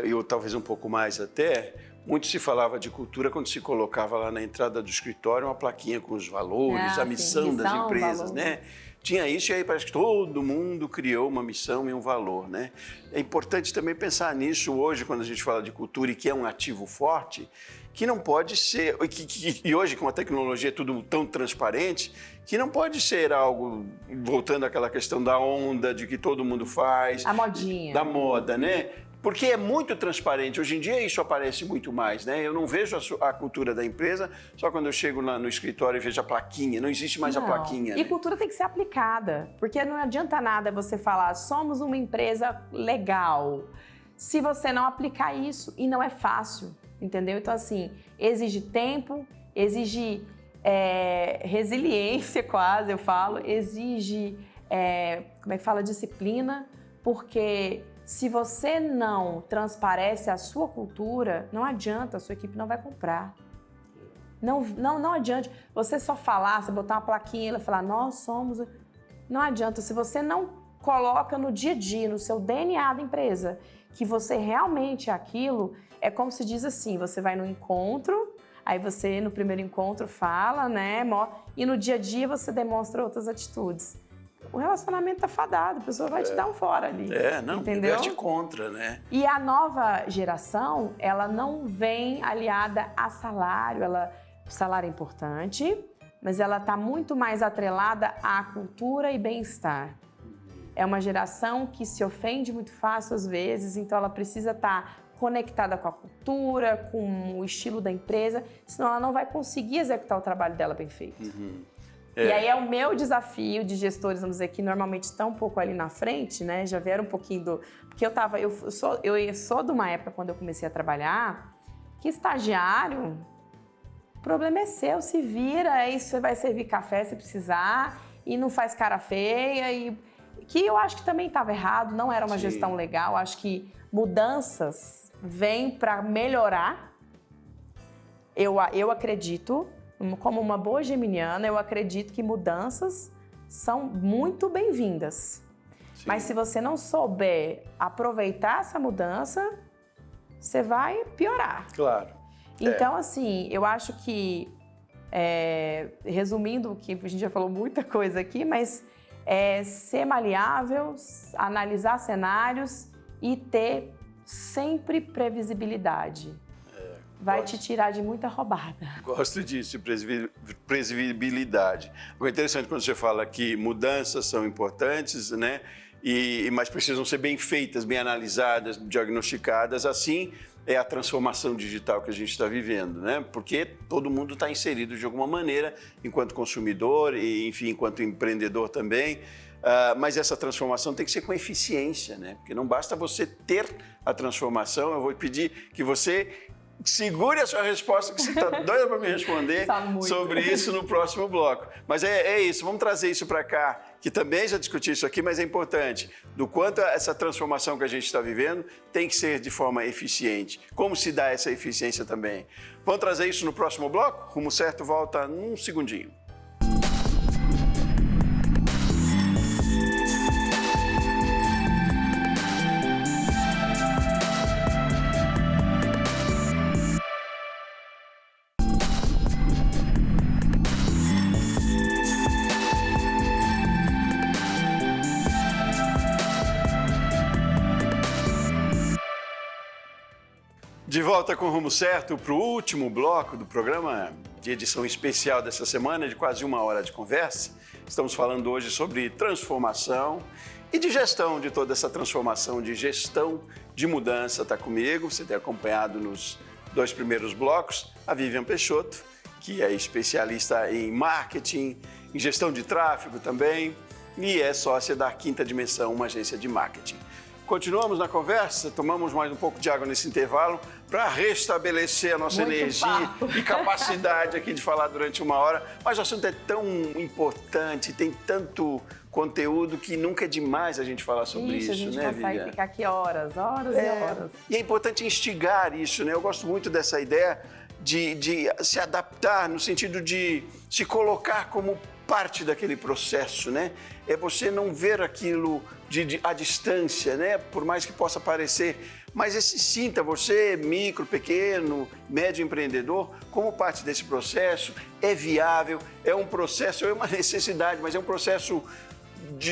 e talvez um pouco mais até, muito se falava de cultura quando se colocava lá na entrada do escritório uma plaquinha com os valores, a missão das empresas, né? Tinha isso e aí parece que todo mundo criou uma missão e um valor, né? É importante também pensar nisso hoje, quando a gente fala de cultura e que é um ativo forte, que não pode ser, e hoje com a tecnologia tudo tão transparente, que não pode ser algo, voltando àquela questão da onda, de que todo mundo faz. A modinha. Da moda, né? Porque é muito transparente. Hoje em dia isso aparece muito mais, né? Eu não vejo a cultura da empresa só quando eu chego lá no escritório e vejo a plaquinha. Não existe mais a plaquinha. E né? cultura tem que ser aplicada, porque não adianta nada você falar somos uma empresa legal, se você não aplicar isso, e não é fácil, entendeu? Então, assim, exige tempo, exige resiliência quase, eu falo, exige, como é que fala, disciplina, porque se você não transparece a sua cultura, não adianta, a sua equipe não vai comprar. Não adianta você só falar, você botar uma plaquinha e falar, nós somos... Não adianta, se você não coloca no dia a dia, no seu DNA da empresa, que você realmente é aquilo, é como se diz assim, você vai no encontro, aí você no primeiro encontro fala, né, e no dia a dia você demonstra outras atitudes. O relacionamento tá fadado, a pessoa vai te dar um fora ali. Entendeu? Investe contra, né? E a nova geração, ela não vem aliada a salário, o salário é importante, mas ela tá muito mais atrelada à cultura e bem-estar. É uma geração que se ofende muito fácil às vezes, então ela precisa estar conectada com a cultura, com o estilo da empresa, senão ela não vai conseguir executar o trabalho dela bem feito. E aí é o meu desafio de gestores, vamos dizer, que normalmente estão um pouco ali na frente, né? Já vieram um pouquinho do... Porque eu sou de uma época, quando eu comecei a trabalhar, que estagiário, o problema é seu, se vira, aí você vai servir café se precisar e não faz cara feia. Que eu acho que também estava errado, não era uma gestão legal. Acho que mudanças vêm para melhorar. Eu acredito, como uma boa geminiana, eu acredito que mudanças são muito bem-vindas. Mas se você não souber aproveitar essa mudança, você vai piorar. Claro. Então, assim, eu acho que, resumindo, que a gente já falou muita coisa aqui, mas ser maleável, analisar cenários e ter sempre previsibilidade. Vai te tirar de muita roubada. Gosto disso, previsibilidade. O interessante quando você fala que mudanças são importantes, né? Mas precisam ser bem feitas, bem analisadas, diagnosticadas. Assim é a transformação digital que a gente está vivendo, né? Porque todo mundo está inserido de alguma maneira, enquanto consumidor e, enfim, enquanto empreendedor também. Mas essa transformação tem que ser com eficiência, né? Porque não basta você ter a transformação. Eu vou pedir que você segure a sua resposta, que você está doida para me responder sobre isso no próximo bloco. Mas é isso, vamos trazer isso para cá, que também já discuti isso aqui, mas é importante, do quanto essa transformação que a gente está vivendo tem que ser de forma eficiente. Como se dá essa eficiência também? Vamos trazer isso no próximo bloco? Rumo Certo volta num segundinho. De volta com o Rumo Certo para o último bloco do programa de edição especial dessa semana, de quase 1 hora de conversa. Estamos falando hoje sobre transformação e de gestão de toda essa transformação, de gestão de mudança. Está comigo, você tem acompanhado nos 2 primeiros blocos, a Vivian Peixoto, que é especialista em marketing, em gestão de tráfego também, e é sócia da Quinta Dimensão, uma agência de marketing. Continuamos na conversa, tomamos mais um pouco de água nesse intervalo para restabelecer a nossa energia e capacidade aqui de falar durante 1 hora. Mas o assunto é tão importante, tem tanto conteúdo que nunca é demais a gente falar sobre isso, né, Vivian? A gente consegue ficar aqui horas e horas. E é importante instigar isso, né? Eu gosto muito dessa ideia de se adaptar no sentido de se colocar como parte daquele processo, né? É você não ver aquilo à distância, né? Por mais que possa parecer, mas sinta você, micro, pequeno, médio empreendedor, como parte desse processo. É viável, é um processo, é uma necessidade, mas é um processo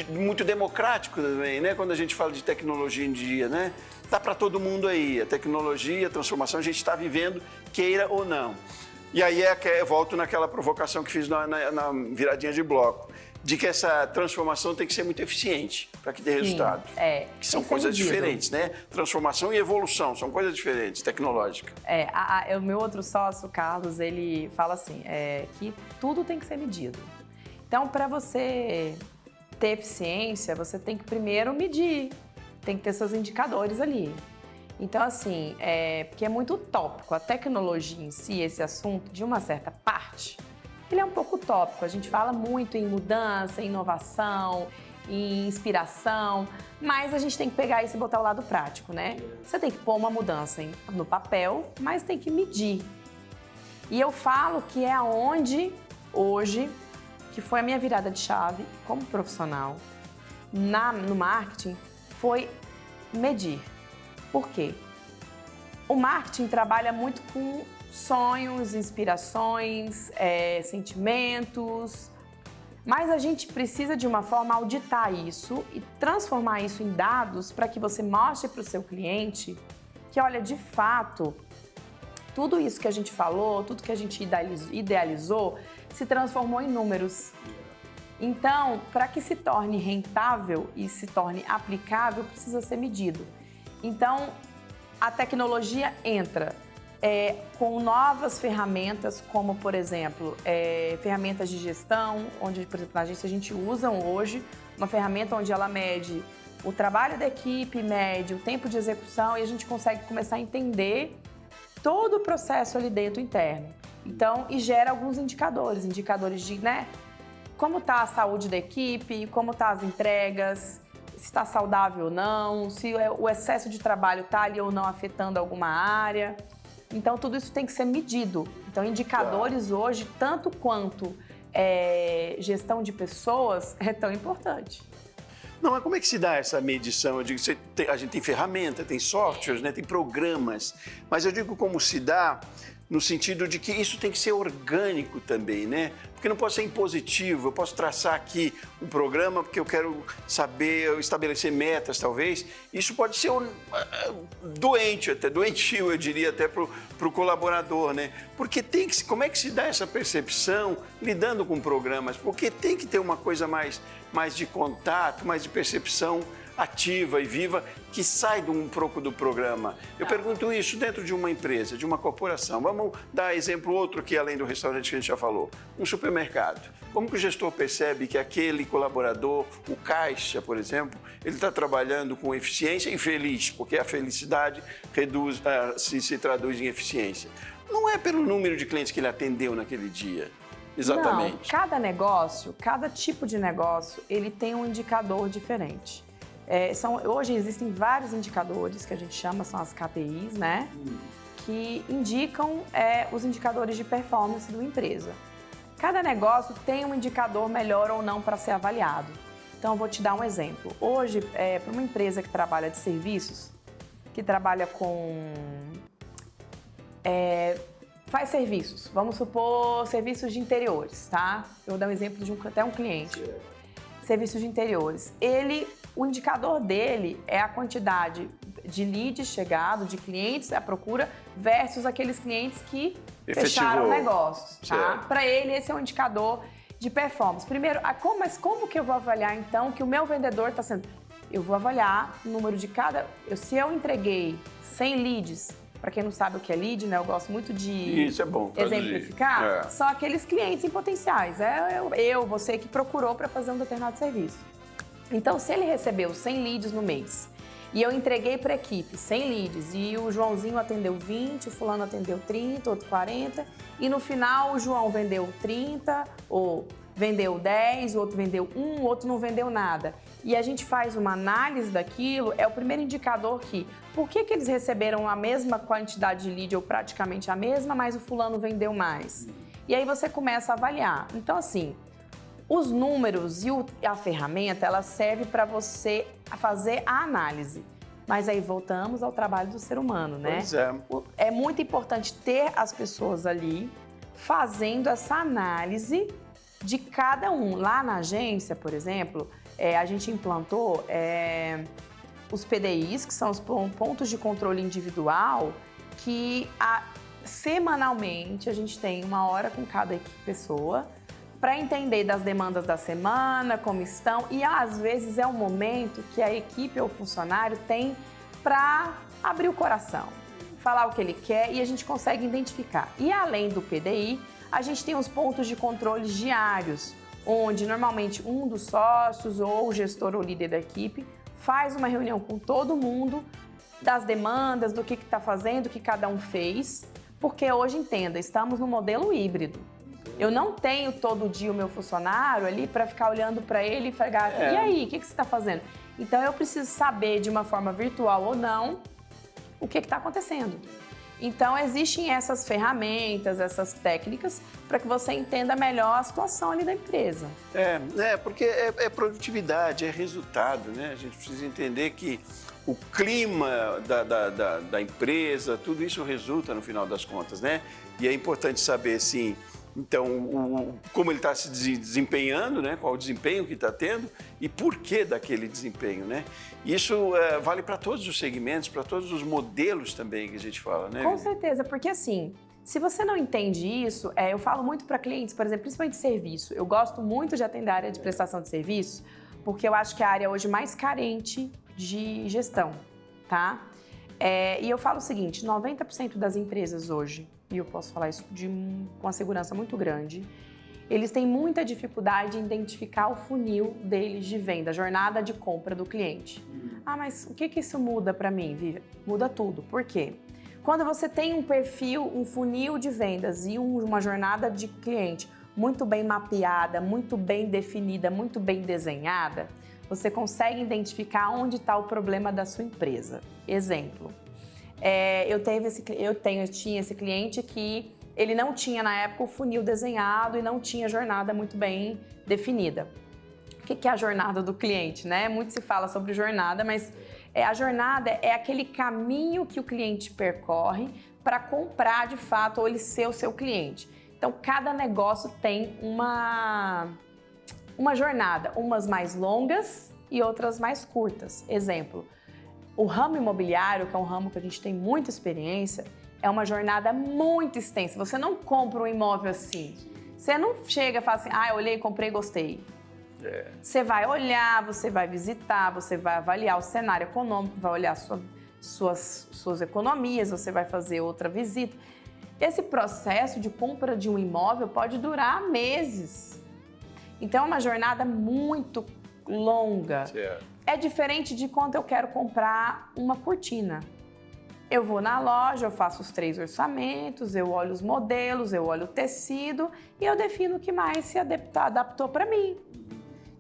muito democrático também, né? Quando a gente fala de tecnologia em dia, né? Tá para todo mundo aí, a tecnologia, a transformação, a gente está vivendo, queira ou não. E aí eu volto naquela provocação que fiz na viradinha de bloco, de que essa transformação tem que ser muito eficiente para que dê resultado. Que são coisas diferentes, né? Transformação e evolução são coisas diferentes, tecnológicas. O meu outro sócio, Carlos, ele fala assim, que tudo tem que ser medido. Então, para você ter eficiência, você tem que primeiro medir, tem que ter seus indicadores ali. Então, assim, porque é muito utópico. A tecnologia em si, esse assunto, de uma certa parte, ele é um pouco utópico. A gente fala muito em mudança, em inovação, em inspiração, mas a gente tem que pegar isso e botar o lado prático, né? Você tem que pôr uma mudança no papel, mas tem que medir. E eu falo que é aonde, hoje, que foi a minha virada de chave como profissional no marketing, foi medir. Por quê? O marketing trabalha muito com sonhos, inspirações, sentimentos, mas a gente precisa de uma forma auditar isso e transformar isso em dados para que você mostre para o seu cliente que, olha, de fato, tudo isso que a gente falou, tudo que a gente idealizou, se transformou em números. Então, para que se torne rentável e se torne aplicável, precisa ser medido. Então, a tecnologia entra com novas ferramentas, como, por exemplo, ferramentas de gestão, onde, por exemplo, na agência a gente usa hoje uma ferramenta onde ela mede o trabalho da equipe, mede o tempo de execução e a gente consegue começar a entender todo o processo ali dentro interno. Então, e gera alguns indicadores de, né, como está a saúde da equipe, como estão as entregas, se está saudável ou não, se o excesso de trabalho está ali ou não afetando alguma área. Então, tudo isso tem que ser medido. Então, indicadores hoje, tanto quanto gestão de pessoas, é tão importante. Não, mas como é que se dá essa medição? Eu digo, a gente tem ferramenta, tem softwares, né, tem programas, mas eu digo como se dá no sentido de que isso tem que ser orgânico também, né? Porque não pode ser impositivo, eu posso traçar aqui um programa porque eu quero saber, estabelecer metas talvez, isso pode ser doente, até doentio, eu diria até para o colaborador, né? Porque como é que se dá essa percepção lidando com programas? Porque tem que ter uma coisa mais de contato, mais de percepção ativa e viva, que sai um pouco do programa. Eu pergunto isso dentro de uma empresa, de uma corporação. Vamos dar exemplo outro aqui, além do restaurante que a gente já falou. Um supermercado. Como que o gestor percebe que aquele colaborador, o caixa, por exemplo, ele está trabalhando com eficiência e feliz, porque a felicidade se traduz em eficiência. Não é pelo número de clientes que ele atendeu naquele dia. Exatamente. Não, cada negócio, cada tipo de negócio, ele tem um indicador diferente. Hoje existem vários indicadores que a gente chama, são as KPIs, né? Que indicam os indicadores de performance da empresa. Cada negócio tem um indicador melhor ou não para ser avaliado. Então, eu vou te dar um exemplo. Hoje, para uma empresa que trabalha de serviços, que trabalha com... faz serviços, vamos supor serviços de interiores, tá? Eu vou dar um exemplo de até um cliente. Serviços de interiores. O indicador dele é a quantidade de leads chegados, de clientes à procura, versus aqueles clientes que fecharam negócios, tá? Para ele, esse é um indicador de performance. Primeiro, mas como que eu vou avaliar, então, que o meu vendedor está sendo... Eu vou avaliar o número de cada... Se eu entreguei 100 leads, para quem não sabe o que é lead, né? Eu gosto muito de Isso é bom, exemplificar. São aqueles clientes em potenciais. Você que procurou para fazer um determinado serviço. Então, se ele recebeu 100 leads no mês e eu entreguei para a equipe 100 leads e o Joãozinho atendeu 20, o fulano atendeu 30, outro 40 e no final o João vendeu 30 ou vendeu 10, o outro vendeu 1, o outro não vendeu nada. E a gente faz uma análise daquilo, é o primeiro indicador por que eles receberam a mesma quantidade de lead ou praticamente a mesma, mas o fulano vendeu mais. E aí você começa a avaliar. Então, assim, os números e a ferramenta, ela serve para você fazer a análise. Mas aí voltamos ao trabalho do ser humano, né? Pois é. É muito importante ter as pessoas ali fazendo essa análise de cada um. Lá na agência, por exemplo, a gente implantou os PDIs, que são os pontos de controle individual, que semanalmente a gente tem 1 hora com cada pessoa para entender das demandas da semana, como estão, e às vezes é um momento que a equipe ou o funcionário tem para abrir o coração, falar o que ele quer e a gente consegue identificar. E além do PDI, a gente tem os pontos de controle diários, onde normalmente um dos sócios ou o gestor ou líder da equipe faz uma reunião com todo mundo das demandas, do que está fazendo, o que cada um fez, porque hoje, entenda, estamos no modelo híbrido. Eu não tenho todo dia o meu funcionário ali para ficar olhando para ele e falar, e aí, o que você está fazendo? Então, eu preciso saber de uma forma virtual ou não o que está acontecendo. Então, existem essas ferramentas, essas técnicas para que você entenda melhor a situação ali da empresa. Porque é produtividade, é resultado, né? A gente precisa entender que o clima da empresa, tudo isso resulta no final das contas, né? E é importante saber, assim, então, como ele está se desempenhando, né? Qual o desempenho que está tendo e por que daquele desempenho, né? Isso vale para todos os segmentos, para todos os modelos também que a gente fala, né? Com certeza, porque assim, se você não entende isso, eu falo muito para clientes, por exemplo, principalmente de serviço. Eu gosto muito de atender a área de prestação de serviço, porque eu acho que é a área hoje mais carente de gestão, tá? E eu falo o seguinte, 90% das empresas hoje, e eu posso falar isso com uma segurança muito grande, eles têm muita dificuldade em identificar o funil deles de venda, a jornada de compra do cliente. Mas o que isso muda para mim, Vivian? Muda tudo. Por quê? quando você tem um perfil, um funil de vendas e uma jornada de cliente muito bem mapeada, muito bem definida, muito bem desenhada, você consegue identificar onde está o problema da sua empresa. Exemplo, eu tinha esse cliente que ele não tinha na época o funil desenhado e não tinha jornada muito bem definida. O que é a jornada do cliente, né? Muito se fala sobre jornada, mas a jornada é aquele caminho que o cliente percorre para comprar de fato ou ele ser o seu cliente. Então, cada negócio tem uma jornada, umas mais longas e outras mais curtas. Exemplo, o ramo imobiliário, que é um ramo que a gente tem muita experiência, é uma jornada muito extensa. Você não compra um imóvel assim. Você não chega e fala assim, eu olhei, comprei, gostei. Você vai olhar, você vai visitar, você vai avaliar o cenário econômico, vai olhar suas economias, você vai fazer outra visita. Esse processo de compra de um imóvel pode durar meses. Então, é uma jornada muito longa. Certo. É diferente de quando eu quero comprar uma cortina. Eu vou na loja, eu faço os 3 orçamentos, eu olho os modelos, eu olho o tecido e eu defino o que mais se adaptou para mim.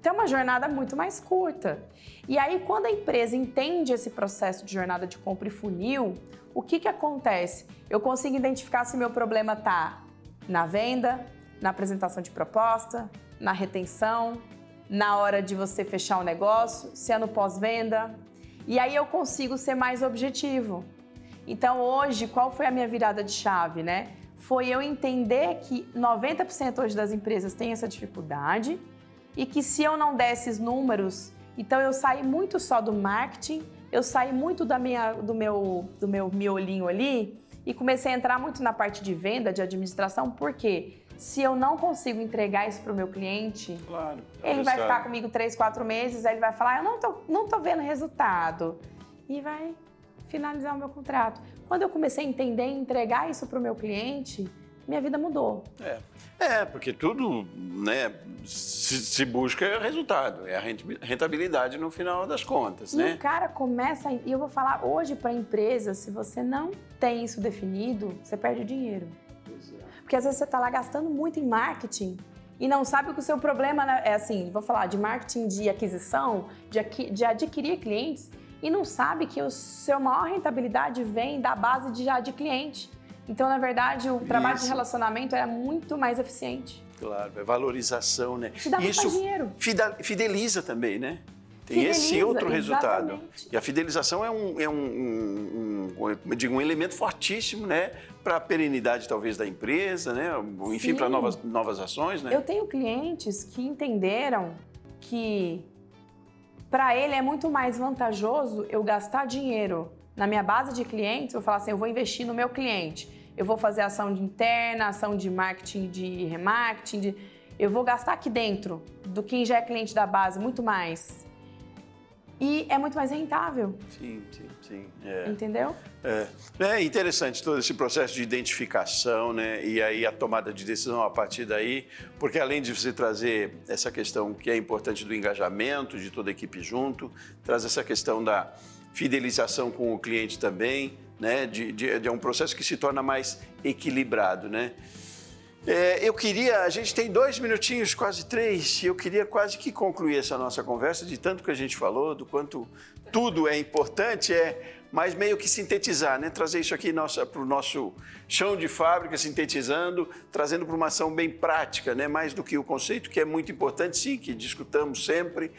Então, é uma jornada muito mais curta. E aí, quando a empresa entende esse processo de jornada de compra e funil, o que acontece? Eu consigo identificar se meu problema está na venda, na apresentação de proposta, na retenção, na hora de você fechar o negócio, se é no pós-venda. E aí eu consigo ser mais objetivo. Então, hoje, qual foi a minha virada de chave, né? Foi eu entender que 90% hoje das empresas têm essa dificuldade e que se eu não der esses números, então eu saí muito só do marketing, eu saí muito do meu miolinho ali e comecei a entrar muito na parte de venda, de administração, porque se eu não consigo entregar isso para o meu cliente, claro, ele vai ficar comigo 3, 4 meses, aí ele vai falar, eu não tô vendo resultado, e vai finalizar o meu contrato. Quando eu comecei a entender e entregar isso para o meu cliente, minha vida mudou. Porque tudo, né, se busca resultado, é a rentabilidade no final das contas, né? E o cara começa, e eu vou falar hoje para a empresa, se você não tem isso definido, você perde dinheiro. Porque às vezes você está lá gastando muito em marketing e não sabe que o seu problema é assim, vou falar de marketing de aquisição, de adquirir clientes, e não sabe que a sua maior rentabilidade vem da base de cliente. Então, na verdade, o trabalho de relacionamento é muito mais eficiente. Claro, é valorização, né? Te dá muito mais dinheiro. Fideliza também, né? Tem esse outro resultado. Exatamente. E a fidelização é um elemento fortíssimo, né? Para a perenidade, talvez, da empresa, né? Enfim, para novas ações, né? Eu tenho clientes que entenderam que para ele é muito mais vantajoso eu gastar dinheiro na minha base de clientes, eu falar assim, eu vou investir no meu cliente. Eu vou fazer ação de interna, ação de marketing, de remarketing, eu vou gastar aqui dentro do quem já é cliente da base muito mais. E é muito mais rentável. Sim. Entendeu? É interessante todo esse processo de identificação, né? E aí a tomada de decisão a partir daí, porque além de você trazer essa questão que é importante do engajamento de toda a equipe junto, traz essa questão da fidelização com o cliente também, né? De um processo que se torna mais equilibrado, né? A gente tem 2 minutinhos, quase 3, e eu queria quase que concluir essa nossa conversa, de tanto que a gente falou, do quanto tudo é importante, mas meio que sintetizar, né? Trazer isso aqui para o nosso chão de fábrica, sintetizando, trazendo para uma ação bem prática, né? Mais do que o conceito, que é muito importante, sim, que discutamos sempre,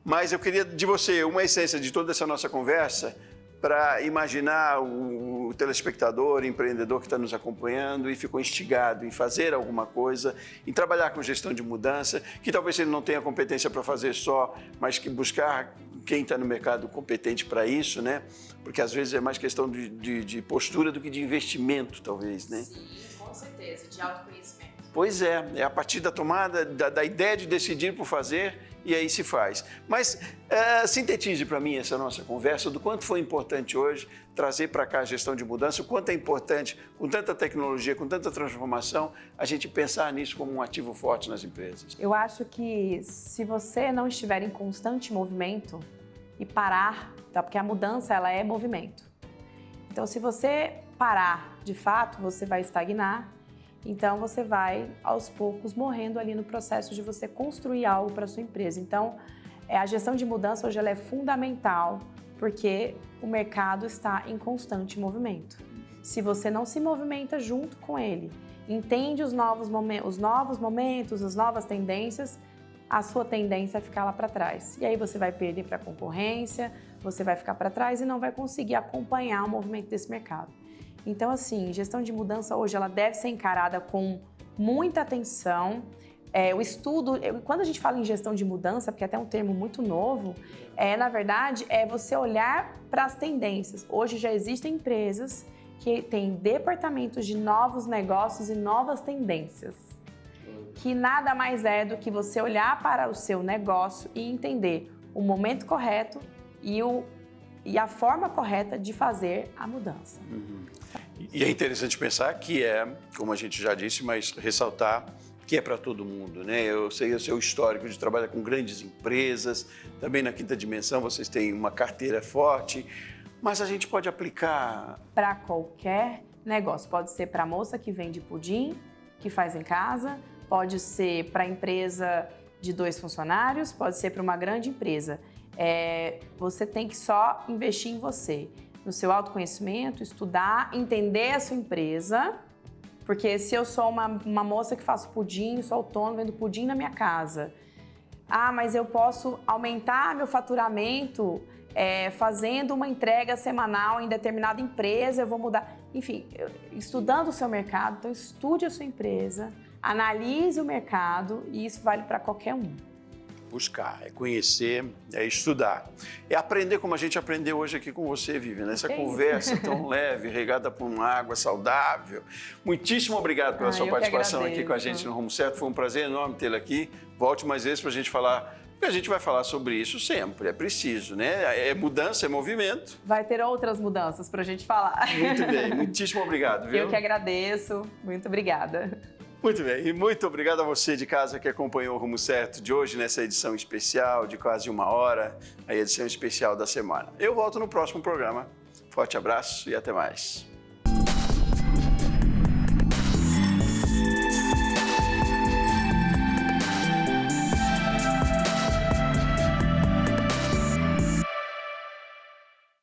mas eu queria de você uma essência de toda essa nossa conversa, para imaginar o telespectador, o empreendedor que está nos acompanhando e ficou instigado em fazer alguma coisa, em trabalhar com gestão de mudança, que talvez ele não tenha competência para fazer só, mas que buscar quem está no mercado competente para isso, né? Porque às vezes é mais questão de postura do que de investimento, talvez, né? Sim, com certeza, de autoconhecimento. Pois é a partir da tomada, da ideia de decidir por fazer, e aí se faz. Mas sintetize para mim essa nossa conversa, do quanto foi importante hoje trazer para cá a gestão de mudança, o quanto é importante, com tanta tecnologia, com tanta transformação, a gente pensar nisso como um ativo forte nas empresas. Eu acho que se você não estiver em constante movimento e parar, tá? Porque a mudança ela é movimento. Então, se você parar, de fato, você vai estagnar. Então, você vai, aos poucos, morrendo ali no processo de você construir algo para a sua empresa. Então, a gestão de mudança hoje ela é fundamental, porque o mercado está em constante movimento. Se você não se movimenta junto com ele, entende os novos momentos, as novas tendências, a sua tendência é ficar lá para trás. E aí você vai perder para a concorrência, você vai ficar para trás e não vai conseguir acompanhar o movimento desse mercado. Então, assim, gestão de mudança hoje ela deve ser encarada com muita atenção. O estudo, quando a gente fala em gestão de mudança, porque é até um termo muito novo, na verdade, é você olhar para as tendências. Hoje já existem empresas que têm departamentos de novos negócios e novas tendências, que nada mais é do que você olhar para o seu negócio e entender o momento correto e a forma correta de fazer a mudança. E é interessante pensar que como a gente já disse, mas ressaltar que é para todo mundo, né? Eu sei o seu histórico de trabalhar com grandes empresas, também na Quinta Dimensão vocês têm uma carteira forte, mas a gente pode aplicar para qualquer negócio. Pode ser para a moça que vende pudim, que faz em casa, pode ser para a empresa de 2 funcionários, pode ser para uma grande empresa. Você tem que só investir em você, no seu autoconhecimento, estudar, entender a sua empresa, porque se eu sou uma moça que faço pudim, sou autônoma, vendo pudim na minha casa, mas eu posso aumentar meu faturamento fazendo uma entrega semanal em determinada empresa, eu vou mudar. Enfim, estudando o seu mercado, então estude a sua empresa, analise o mercado e isso vale para qualquer um. Buscar, é conhecer, é estudar. É aprender como a gente aprendeu hoje aqui com você, Viviane. Essa conversa tão leve, regada por uma água saudável. Muitíssimo obrigado pela sua participação aqui com a gente no Rumo Certo. Foi um prazer enorme tê-la aqui. Volte mais vezes para a gente falar, porque a gente vai falar sobre isso sempre, é preciso, né? É mudança, é movimento. Vai ter outras mudanças para a gente falar. Muito bem, muitíssimo obrigado, viu? Eu que agradeço, muito obrigada. Muito bem, e muito obrigado a você de casa que acompanhou o Rumo Certo de hoje, nessa edição especial de quase 1 hora, a edição especial da semana. Eu volto no próximo programa. Forte abraço e até mais.